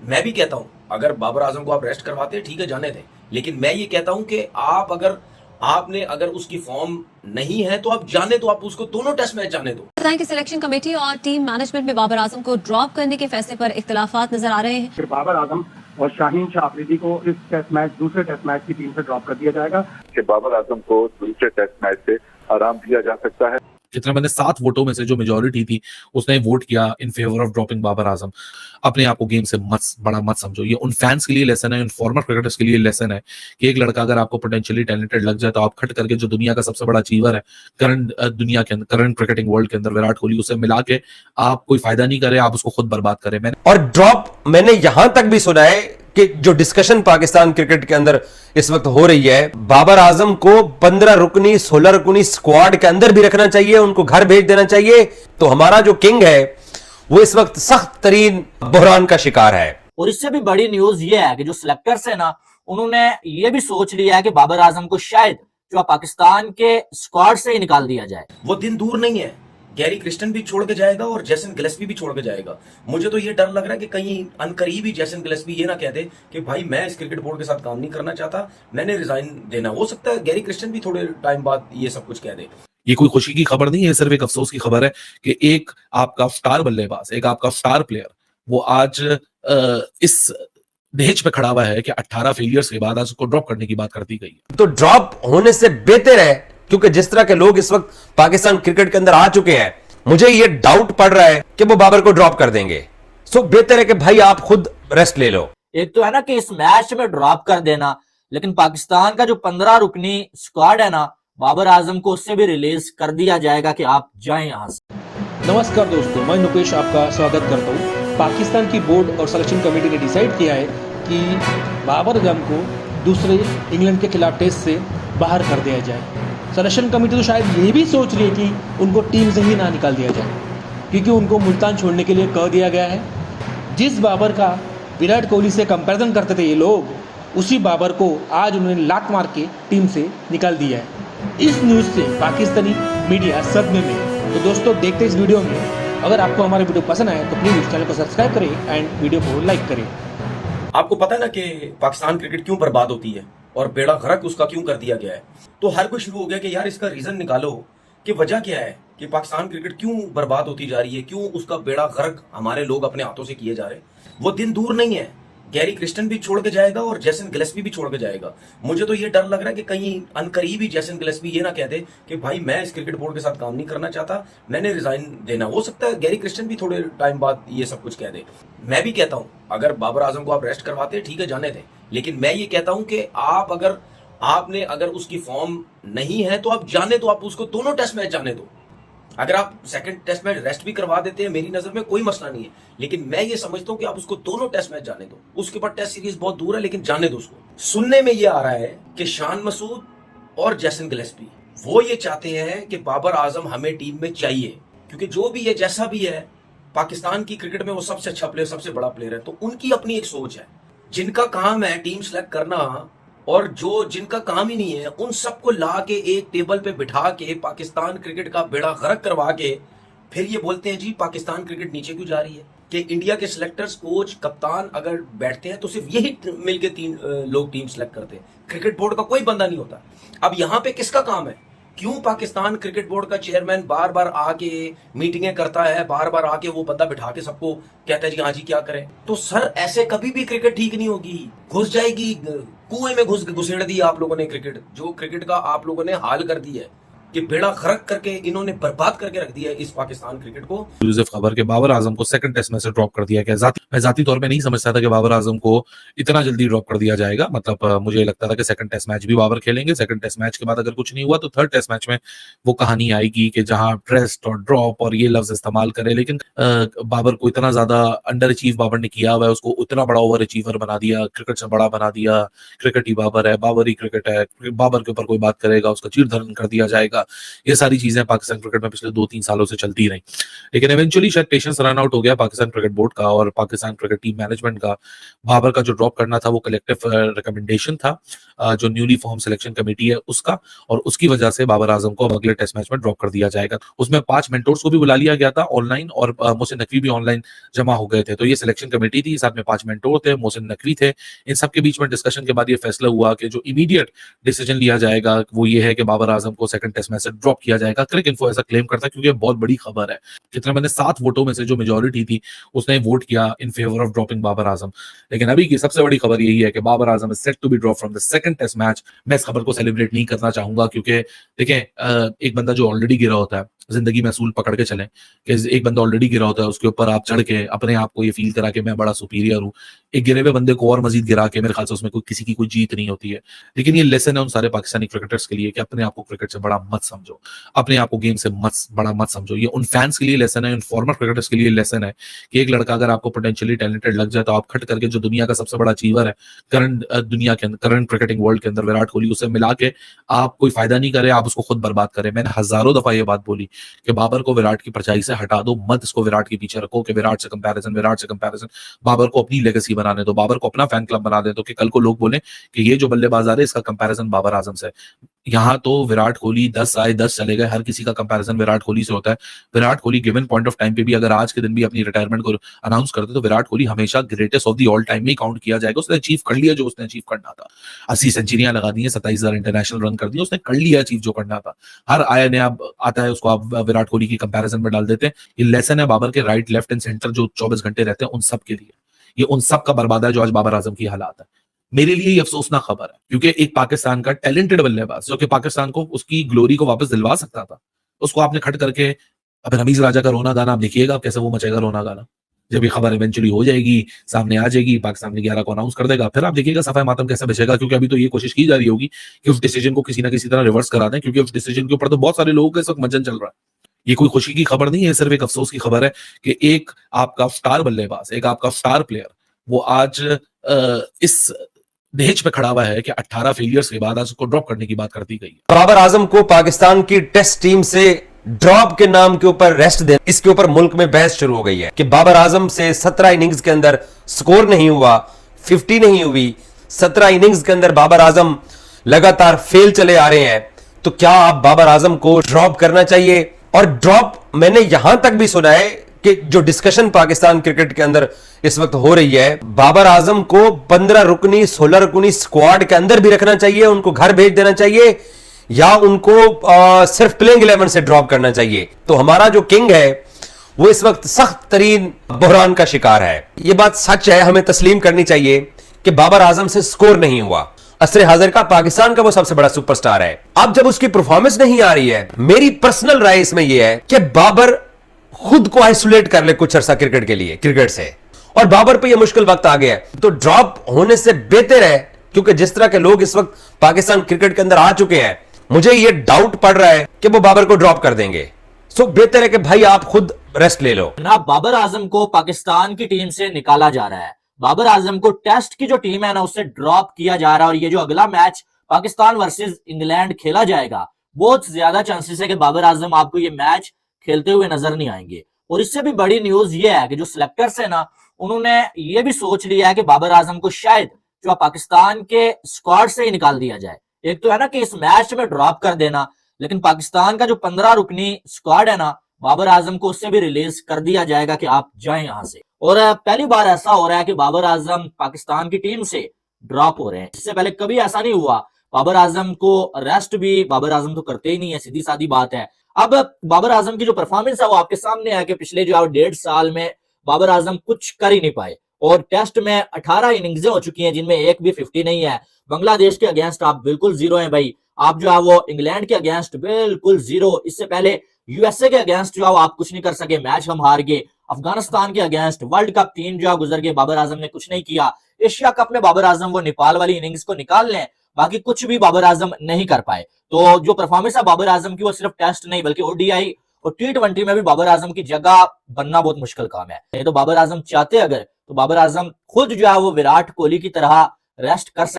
मैं भी कहता हूं अगर बाबर आजम को आप रेस्ट करवाते हैं ठीक है जाने दें, लेकिन मैं ये कहता हूं कि आपने अगर उसकी फॉर्म नहीं है तो आप जाने दो, आप उसको दोनों टेस्ट मैच जाने दो। बताएं कि सिलेक्शन कमेटी और टीम मैनेजमेंट में बाबर आजम को ड्रॉप करने के फैसले पर इख्तिलाफात नजर आ रहे हैं। फिर बाबर आजम और शाहीन शाह अफरीदी को इस दूसरे टेस्ट मैच की टीम से ड्रॉप कर दिया जाएगा कि बाबर आजम को दूसरे टेस्ट मैच से आराम दिया जा सकता है। जितने मैंने 7 वोटों में से जो मेजोरिटी थी उसने वोट किया in favour of dropping Babar Azam. अपने आप को गेम से बड़ा मत समझो। ये उन फैंस के लिए लेसन है, उन फॉर्मर क्रिकेटर्स के लिए लेसन है कि एक लड़का अगर आपको पोटेंशियली टैलेंटेड लग जाए तो आप खट करके जो दुनिया का सबसे बड़ा अचीवर है करंट क्रिकेटिंग वर्ल्ड के अंदर विराट कोहली, उसे मिला के आप कोई फायदा नहीं करे, आप उसको खुद बर्बाद करें। और ड्रॉप मैंने यहां तक भी सुना है कि जो डिस्कशन पाकिस्तान क्रिकेट के अंदर इस वक्त हो रही है, बाबर आजम को 15 रुकनी 16 रुकनी स्क्वाड के अंदर भी रखना चाहिए, उनको घर भेज देना चाहिए। तो हमारा जो किंग है वो इस वक्त सख्त तरीन बहरान का शिकार है। और इससे भी बड़ी न्यूज ये है कि जो सिलेक्टर्स है ना, उन्होंने ये भी सोच लिया है कि बाबर आजम को शायद जो पाकिस्तान के स्क्वाड से ही निकाल दिया जाए। वो दिन दूर नहीं है, गैरी क्रिस्टन भी छोड़ के जाएगा और जेसन गिलेस्पी भी छोड़ के जाएगा। मुझे तो ये डर लग रहा है कि कहीं अनकरीबी जेसन गिलेस्पी ये ना कह दे कि भाई मैं इस क्रिकेट बोर्ड के साथ काम नहीं करना चाहता, मैंने रिजाइन देना। हो सकता है गैरी क्रिस्टन भी थोड़े टाइम बाद ये सब कुछ कह दे। ये कोई खुशी की खबर नहीं है, सिर्फ एक अफसोस की खबर है कि एक आपका स्टार बल्लेबाज, एक आपका स्टार प्लेयर, वो आज इस दहेज पे खड़ा हुआ है कि 18 फेलियर्स के बाद आज उसको ड्रॉप करने की बात कर दी गई है। तो ड्रॉप होने से बेहतर है, क्योंकि जिस तरह के लोग इस वक्त पाकिस्तान क्रिकेट के अंदर आ चुके हैं, मुझे ये डाउट पड़ रहा है कि वो बाबर को ड्रॉप कर देंगे। सो बेहतर है कि भाई आप खुद रेस्ट ले लो। एक तो है ना कि इस मैच में ड्रॉप कर देना, लेकिन पाकिस्तान का जो 15 रुकनी स्क्वाड है ना, बाबर आजम को उससे भी रिलीज कर दिया जाएगा कि आप जाएं यहां से। नमस्कार दोस्तों, मैं नुकेश आपका स्वागत करता हूं। पाकिस्तान की बोर्ड और सिलेक्शन कमेटी ने डिसाइड किया है कि बाबर आजम को दूसरे इंग्लैंड के खिलाफ टेस्ट से बाहर कर दिया जाए। सिलेक्शन कमेटी तो शायद ये भी सोच रही है कि उनको टीम से ही ना निकाल दिया जाए, क्योंकि उनको मुल्तान छोड़ने के लिए कह दिया गया है। जिस बाबर का विराट कोहली से कंपैरिजन करते थे ये लोग, उसी बाबर को आज उन्होंने लात मार के टीम से निकाल दिया है। इस न्यूज़ से पाकिस्तानी मीडिया सदमे में है। तो दोस्तों देखते इस वीडियो में, अगर आपको हमारे वीडियो पसंद आए तो प्लीज़ चैनल को सब्सक्राइब करें एंड वीडियो को लाइक करें। आपको पता है ना कि पाकिस्तान क्रिकेट क्यों बर्बाद होती है और बेड़ा गर्क उसका क्यों कर दिया गया है। तो हर कोई शुरू हो गया कि यार इसका रीजन निकालो कि वजह क्या है कि पाकिस्तान क्रिकेट क्यों बर्बाद होती जा रही है, क्यों उसका बेड़ा गर्क हमारे लोग अपने हाथों से किए जा रहे हैं। वो दिन दूर नहीं है, गैरी क्रिस्टन भी छोड़ के जाएगा और जेसन गिलेस्पी भी छोड़ के जाएगा। मुझे तो ये डर लग रहा है कि कहीं अनकरीबी जेसन गिलेस्पी ये ना कह दे कि भाई मैं इस क्रिकेट बोर्ड के साथ काम नहीं करना चाहता, मैंने रिजाइन देना। हो सकता है गैरी क्रिस्टन भी थोड़े टाइम बाद ये सब कुछ कह दे। मैं भी कहता हूं अगर बाबर आजम को आप रेस्ट करवाते हैं ठीक है जाने दें, लेकिन मैं ये कहता हूं कि आपने अगर उसकी फॉर्म नहीं है तो आप जाने दो, आप उसको दोनों टेस्ट मैच जाने दो। अगर आप सेकंड टेस्ट मैच रेस्ट भी करवा देते हैं, मेरी नजर में कोई मसला नहीं है, लेकिन मैं ये समझता हूं कि आप उसको दोनों टेस्ट मैच जाने दो। उसके बाद टेस्ट सीरीज बहुत दूर है, लेकिन जाने दो उसको। सुनने में ये आ रहा है कि शान मसूद और जेसन गिलेस्पी वो ये चाहते हैं कि बाबर आजम हमें टीम में चाहिए, क्योंकि जो भी है जैसा भी है पाकिस्तान की क्रिकेट में वो सबसे अच्छा प्लेयर, सबसे बड़ा प्लेयर है। तो उनकी अपनी एक सोच है, जिनका काम है टीम सेलेक्ट करना और जिनका काम ही नहीं है, उन सबको ला के एक टेबल पे बिठा के पाकिस्तान क्रिकेट का बेड़ा गर्क करवा के फिर ये बोलते हैं जी पाकिस्तान क्रिकेट नीचे क्यों जा रही है। कि इंडिया के सिलेक्टर्स, कोच, कप्तान अगर बैठते हैं तो सिर्फ यही मिलके 3 लोग टीम सेलेक्ट करते हैं, क्रिकेट बोर्ड का कोई बंदा नहीं होता। अब यहाँ पे किसका काम है? क्यों पाकिस्तान क्रिकेट बोर्ड का चेयरमैन बार बार आके मीटिंगें करता है, बार बार आके वो बंदा बिठा के सबको कहता है जी हाँ जी क्या करें? तो सर ऐसे कभी भी क्रिकेट ठीक नहीं होगी, घुस जाएगी, कुएं में घुसेड़ दी आप लोगों ने क्रिकेट। जो क्रिकेट का आप लोगों ने हाल कर दिया है कि बेड़ा गर्क करके इन्होंने बर्बाद करके रख दिया है इस पाकिस्तान क्रिकेट को। एक्सक्लूसिव खबर के बाबर आजम को सेकंड टेस्ट में से ड्रॉप कर दिया गया। मैं जाती तौर पे नहीं समझता था कि बाबर आजम को इतना जल्दी ड्रॉप कर दिया जाएगा। मतलब मुझे लगता था कि सेकंड टेस्ट मैच भी बाबर खेलेंगे, सेकंड टेस्ट मैच के बाद अगर कुछ नहीं हुआ तो थर्ड टेस्ट मैच में वो कहानी आएगी कि जहां रेस्ट और ड्रॉप और ये लफ्ज इस्तेमाल करे। लेकिन बाबर को इतना ज्यादा अंडर अचीव बाबर ने किया हुआ है, उसको उतना बड़ा ओवर अचीवर बना दिया, क्रिकेट से बड़ा बना दिया। क्रिकेट ही बाबर है, बाबर ही क्रिकेट है, बाबर के ऊपर कोई बात करेगा उसका चीर धरण कर दिया जाएगा। जाएगा, ये सारी चीजें पाकिस्तान क्रिकेट में पिछले 2-3 सालों से चलती रही। लेकिन इवेंचुअली शायद पेशेंस रन आउट हो गया पाकिस्तान क्रिकेट बोर्ड का और पाकिस्तान क्रिकेट टीम मैनेजमेंट का। बाबर का जो ड्रॉप करना था वो कलेक्टिव रिकमेंडेशन था जो न्यूली फॉर्म सिलेक्शन कमेटी है उसका, और उसकी वजह से बाबर आजम को अब अगले टेस्ट मैच में ड्रॉप कर दिया जाएगा। उसमें 5 मेंटोर्स को भी बुला लिया गया था ऑनलाइन, और मोहसिन नकवी भी ऑनलाइन जमा हो गए थे। तो ये सिलेक्शन कमेटी थी, साथ में 5 मेंटोर थे, मोहसिन नकवी थे। इन सब के बीच में डिस्कशन के बाद ये फैसला हुआ कि जो इमीडिएट डिसीजन लिया जाएगा वो ये है कि बाबर आजम को सेकंड टेस्ट मैच से ड्रॉप किया जाएगा। क्रिक इन्फो ऐसा क्लेम करता है क्योंकि बहुत बड़ी खबर है। कितना मैंने 7 वोटों में से जो मेजोरिटी थी उसने वोट किया in favour of dropping Babar Azam. लेकिन अभी की सबसे बड़ी खबर यही है कि Babar Azam is set to be drop from the second test match. मैं इस खबर को सेलिब्रेट नहीं करना चाहूंगा क्योंकि देखें एक बंदा जो ऑलरेडी गिरा होता है, जिंदगी में असूल पकड़ के चलें कि एक बंदा ऑलरेडी गिरा होता है उसके ऊपर आप चढ़ के अपने आप को ये फील करा कि मैं बड़ा सुपीरियर हूँ, एक गिरे हुए बंदे को और मजीद गिरा के मेरे ख्याल से उसमें किसी की कोई जीत नहीं होती है। लेकिन ये लेसन है उन सारे पाकिस्तानी क्रिकेटर्स के लिए कि अपने आप को क्रिकेट से बड़ा मत समझो, अपने आप को गेम से बड़ा मत समझो। ये उन फैंस के लिए लेसन है, उन फॉर्मर क्रिकेटर्स के लिए लेसन है कि एक लड़का अगर आपको पोटेंशियली टैलेंटेड लग जाए तो आप खट करके जो दुनिया का सबसे बड़ा अचीवर है करंट दुनिया के अंदर, करंट क्रिकेटिंग वर्ल्ड के अंदर विराट कोहली, उसे मिला के आप कोई फायदा नहीं करे, आप उसको खुद बर्बाद करें। मैंने हजारों दफा ये बात बोली कि बाबर को विराट की परछाई से हटा दो, मत इसको विराट के पीछे रखो कि विराट से कंपैरिजन। बाबर को अपनी लेगेसी बनाने दो, बाबर को अपना फैन क्लब बना दे, तो कि कल को लोग बोले कि ये जो बल्लेबाज आ रहे इसका कंपैरिजन बाबर आजम से। यहाँ तो विराट कोहली 10 आए 10 चले गए, हर किसी का कंपैरिजन विराट कोहली से होता है। Virat Kohli given point of time पे भी अगर आज के दिन भी अपनी रिटायरमेंट को अनाउंस करते तो विराट कोहली हमेशा greatest of the all time में काउंट किया जाएगा। उसने अचीव कर लिया जो उसने अचीव करना था, 80 सेंचुरियां लगा दी है, 27,000 इंटरनेशनल रन कर दिए, उसने कर लिया अचीव जो करना था। हर आया नया आता है उसको आप विराट कोहली की कंपैरिजन में डाल देते हैं। ये लेसन है बाबर के राइट लेफ्ट एंड सेंटर जो 24 घंटे रहते हैं उन सब के लिए, ये उन सब का बर्बाद है जो आज बाबर आजम की हालात है। मेरे लिए ये अफसोसनाक खबर है क्योंकि एक पाकिस्तान का टैलेंटेड बल्लेबाज जो कि पाकिस्तान को उसकी ग्लोरी को वापस दिलवा सकता था, उसको आपने खट करके। अब रमीज राजा का रोना गाना आप देखिएगा कैसे वो मचेगा रोना गाना, जब ये खबर इवेंचुअली हो जाएगी सामने आ जाएगी, पाकिस्तान ने 11 को अनाउंस कर देगा, फिर आप देखिएगा सफाई मातम कैसे बचेगा। क्योंकि अभी तो ये कोशिश की जा रही होगी कि उस डिसीजन को किसी ना किसी तरह रिवर्स करा दें, क्योंकि उस डिसीजन के ऊपर तो बहुत सारे लोगों का इस वक्त मंजन चल रहा है। ये कोई खुशी की खबर नहीं है, सिर्फ एक अफसोस की खबर है कि एक आपका स्टार बल्लेबाज, एक आपका स्टार प्लेयर वो आज इस दहेज पे खड़ा हुआ है कि 18 फेलियर्स के बाद आज उसको ड्रॉप करने की बात कर दी गई है। बाबर आजम को पाकिस्तान की टेस्ट टीम से ड्रॉप के नाम के ऊपर रेस्ट देना, इसके ऊपर मुल्क में बहस शुरू हो गई है कि बाबर आजम से 17 इनिंग्स के अंदर स्कोर नहीं हुआ, 50 नहीं हुई, 17 इनिंग्स के अंदर बाबर आजम लगातार फेल चले आ रहे हैं। तो क्या आप बाबर आजम को ड्रॉप करना चाहिए? और ड्रॉप मैंने यहां तक भी सुना है कि जो डिस्कशन पाकिस्तान क्रिकेट के अंदर इस वक्त हो रही है, बाबर आजम को 15 रुकनी 16 रुकनी स्क्वाड के अंदर भी रखना चाहिए, उनको घर भेज देना चाहिए, या उनको सिर्फ प्लेइंग 11 से ड्रॉप करना चाहिए। तो हमारा जो किंग है वो इस वक्त सख्त तरीन बहरान का शिकार है। यह बात सच है, हमें तस्लीम करनी चाहिए कि बाबर आजम से स्कोर नहीं हुआ। असरे हाजिर का पाकिस्तान का वो सबसे बड़ा सुपरस्टार है। अब जब उसकी परफॉर्मेंस नहीं आ रही है, मेरी पर्सनल राय इसमें यह है कि बाबर खुद को आइसोलेट कर ले कुछ अरसा क्रिकेट के लिए, क्रिकेट से, और बाबर पे ये मुश्किल वक्त आ गया है। तो ड्रॉप होने से बेहतर है, क्योंकि जिस तरह के लोग इस वक्त पाकिस्तान क्रिकेट के अंदर आ चुके हैं, मुझे ये डाउट पड़ रहा है कि वो बाबर को ड्रॉप कर देंगे। सो बेहतर है कि भाई आप खुद रेस्ट ले लो। ना बाबर आजम को पाकिस्तान की टीम से निकाला जा रहा है, बाबर आजम को टेस्ट की जो टीम है ना उससे ड्रॉप किया जा रहा है। और ये जो अगला मैच पाकिस्तान वर्सेस इंग्लैंड खेला जाएगा, बहुत ज्यादा चांसेस है कि बाबर आजम आपको ये मैच खेलते हुए नजर नहीं आएंगे। और इससे भी बड़ी न्यूज ये है कि जो सिलेक्टर्स है ना, उन्होंने ये भी सोच लिया है कि बाबर आजम को शायद जो पाकिस्तान के स्क्वाड से ही निकाल दिया जाए। एक तो है ना कि इस मैच में ड्रॉप कर देना, लेकिन पाकिस्तान का जो 15 रुकनी स्क्वाड है ना, बाबर आजम को उससे भी रिलीज कर दिया जाएगा कि आप जाएं यहां से। और पहली बार ऐसा हो रहा है कि बाबर आजम पाकिस्तान की टीम से ड्रॉप हो रहे हैं। इससे पहले कभी ऐसा नहीं हुआ। बाबर आजम को रेस्ट भी बाबर आजम तो करते ही नहीं है, सीधी सादी बात है। अब बाबर आजम की जो परफॉर्मेंस है वो आपके सामने है कि पिछले जो 1.5 साल में बाबर आजम कुछ कर ही नहीं पाए। और टेस्ट में 18 इनिंग्सें हो चुकी हैं जिनमें एक भी 50 नहीं है। बांग्लादेश के अगेंस्ट आप बिल्कुल जीरो हैं भाई। आप जो है वो इंग्लैंड के अगेंस्ट बिल्कुल जीरो। इससे पहले यूएसए के अगेंस्ट जो है आप कुछ नहीं कर सके, मैच हम हार गए। अफगानिस्तान के अगेंस्ट वर्ल्ड कप 3 जो गुजर गए, बाबर आजम ने कुछ नहीं किया। एशिया कप में बाबर आजम वो नेपाल वाली इनिंग्स को निकाल लें, बाकी कुछ भी बाबर आजम नहीं कर पाए। तो जो परफॉर्मेंस है बाबर आजम की वो सिर्फ टेस्ट नहीं बल्कि ओडीआई और T20 में भी बाबर आजम की जगह बनना बहुत मुश्किल काम है। तो बाबर आजम चाहते अगर, तो बाबर आजम खुद जो है वो विराट कोहली की तरह रेस्ट कर सकते।